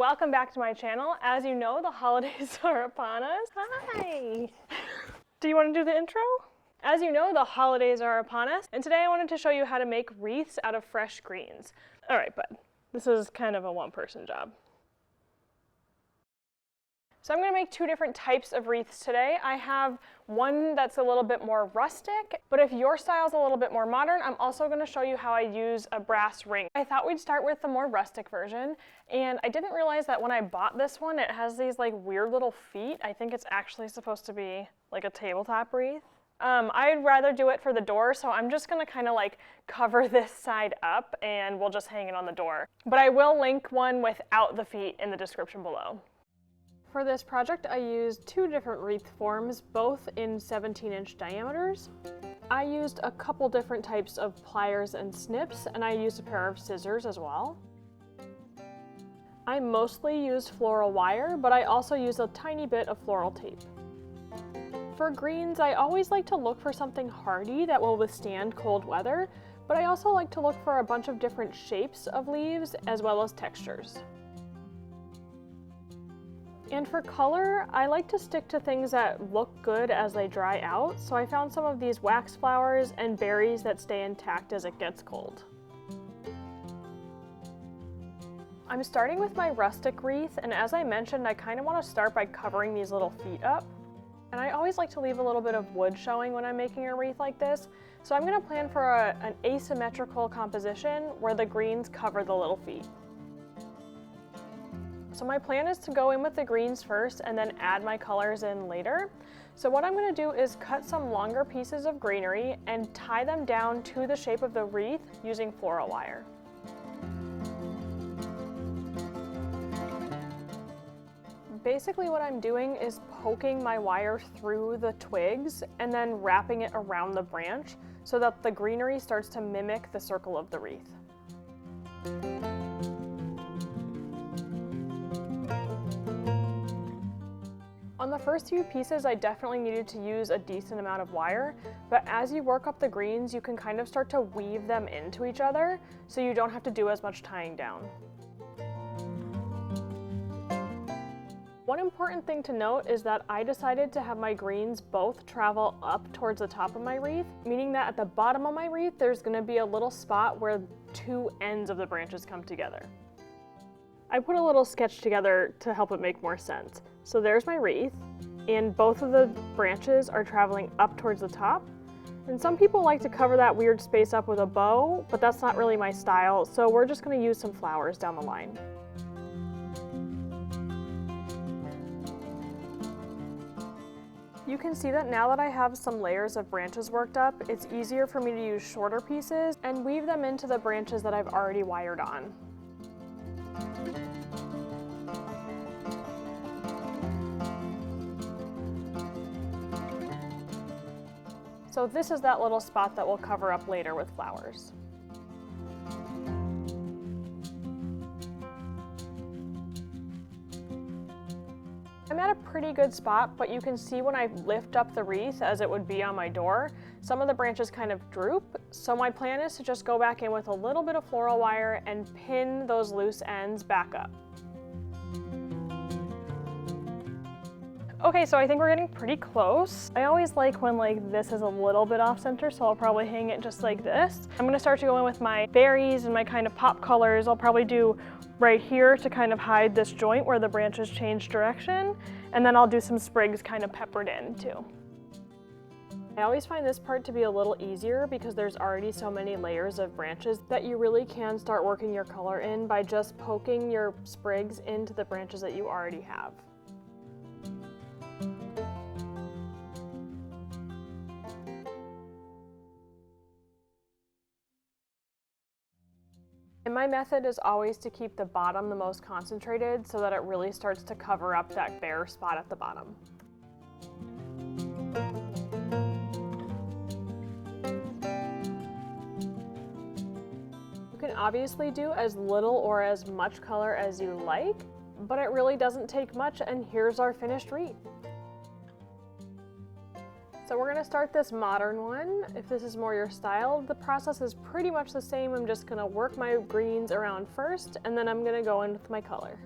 Welcome back to my channel. As you know, the holidays are upon us. Hi! Do you want to do the intro? As you know, the holidays are upon us, and today I wanted to show you how to make wreaths out of fresh greens. All right, bud. This is kind of a one-person job. So I'm going to make two different types of wreaths today. I have one that's a little bit more rustic, but if your style is a little bit more modern, I'm also going to show you how I use a brass ring. I thought we'd start with the more rustic version, and I didn't realize that when I bought this one, it has these like weird little feet. I think it's actually supposed to be like a tabletop wreath. I'd rather do it for the door, so I'm just going to kind of like cover this side up and we'll just hang it on the door. But I will link one without the feet in the description below. For this project, I used two different wreath forms, both in 17-inch diameters. I used a couple different types of pliers and snips, and I used a pair of scissors as well. I mostly used floral wire, but I also used a tiny bit of floral tape. For greens, I always like to look for something hardy that will withstand cold weather, but I also like to look for a bunch of different shapes of leaves as well as textures. And for color, I like to stick to things that look good as they dry out, so I found some of these wax flowers and berries that stay intact as it gets cold. I'm starting with my rustic wreath, and as I mentioned, I kind of want to start by covering these little feet up. And I always like to leave a little bit of wood showing when I'm making a wreath like this, so I'm going to plan for an asymmetrical composition where the greens cover the little feet. So my plan is to go in with the greens first and then add my colors in later. So what I'm going to do is cut some longer pieces of greenery and tie them down to the shape of the wreath using floral wire. Basically what I'm doing is poking my wire through the twigs and then wrapping it around the branch so that the greenery starts to mimic the circle of the wreath. On the first few pieces, I definitely needed to use a decent amount of wire, but as you work up the greens, you can kind of start to weave them into each other, so you don't have to do as much tying down. One important thing to note is that I decided to have my greens both travel up towards the top of my wreath, meaning that at the bottom of my wreath, there's going to be a little spot where two ends of the branches come together. I put a little sketch together to help it make more sense. So there's my wreath, and both of the branches are traveling up towards the top. And some people like to cover that weird space up with a bow, but that's not really my style, so we're just going to use some flowers down the line. You can see that now that I have some layers of branches worked up, it's easier for me to use shorter pieces and weave them into the branches that I've already wired on. So this is that little spot that we'll cover up later with flowers. I'm at a pretty good spot, but you can see when I lift up the wreath, as it would be on my door, some of the branches kind of droop. So my plan is to just go back in with a little bit of floral wire and pin those loose ends back up. Okay, so I think we're getting pretty close. I always like when like this is a little bit off center, so I'll probably hang it just like this. I'm gonna start to go in with my berries and my kind of pop colors. I'll probably do right here to kind of hide this joint where the branches change direction, and then I'll do some sprigs kind of peppered in too. I always find this part to be a little easier because there's already so many layers of branches that you really can start working your color in by just poking your sprigs into the branches that you already have. And my method is always to keep the bottom the most concentrated so that it really starts to cover up that bare spot at the bottom. You can obviously do as little or as much color as you like, but it really doesn't take much, and here's our finished wreath. So we're gonna start this modern one. If this is more your style, the process is pretty much the same. I'm just gonna work my greens around first, and then I'm gonna go in with my color.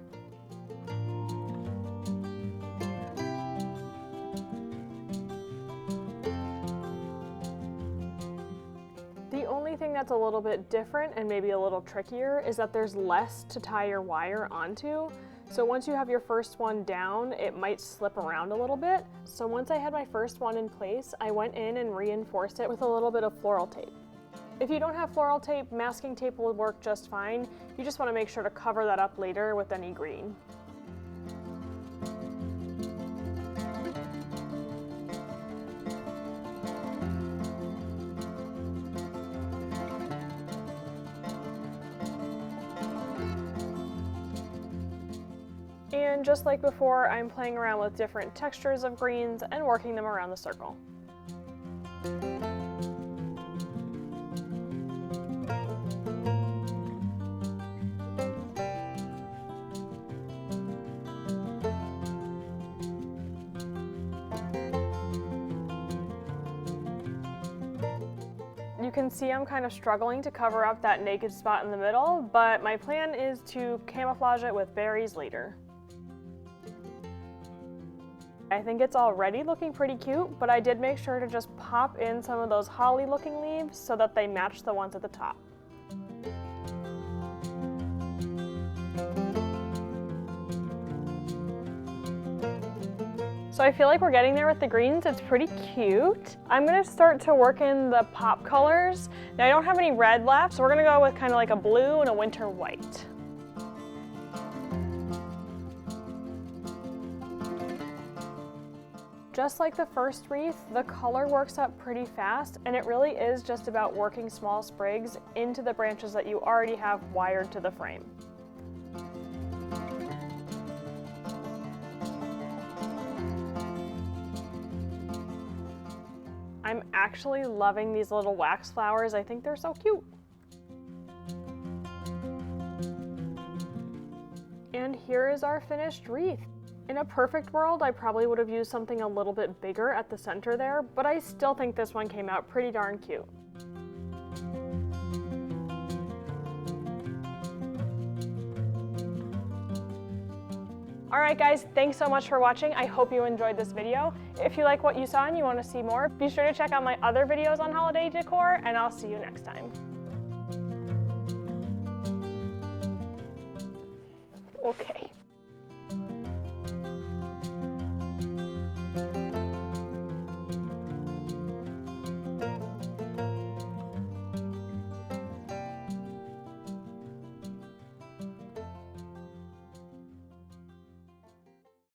that's a little bit different and maybe a little trickier is that there's less to tie your wire onto. So once you have your first one down, it might slip around a little bit. So once I had my first one in place, I went in and reinforced it with a little bit of floral tape. If you don't have floral tape, masking tape will work just fine. You just want to make sure to cover that up later with any green. And just like before, I'm playing around with different textures of greens and working them around the circle. You can see I'm kind of struggling to cover up that naked spot in the middle, but my plan is to camouflage it with berries later. I think it's already looking pretty cute, but I did make sure to just pop in some of those holly looking leaves so that they match the ones at the top. So I feel like we're getting there with the greens. It's pretty cute. I'm gonna start to work in the pop colors. Now I don't have any red left, so we're gonna go with kind of like a blue and a winter white. Just like the first wreath, the color works up pretty fast, and it really is just about working small sprigs into the branches that you already have wired to the frame. I'm actually loving these little wax flowers. I think they're so cute. And here is our finished wreath. In a perfect world, I probably would have used something a little bit bigger at the center there, but I still think this one came out pretty darn cute. Alright guys, thanks so much for watching. I hope you enjoyed this video. If you like what you saw and you want to see more, be sure to check out my other videos on holiday decor, and I'll see you next time. Okay.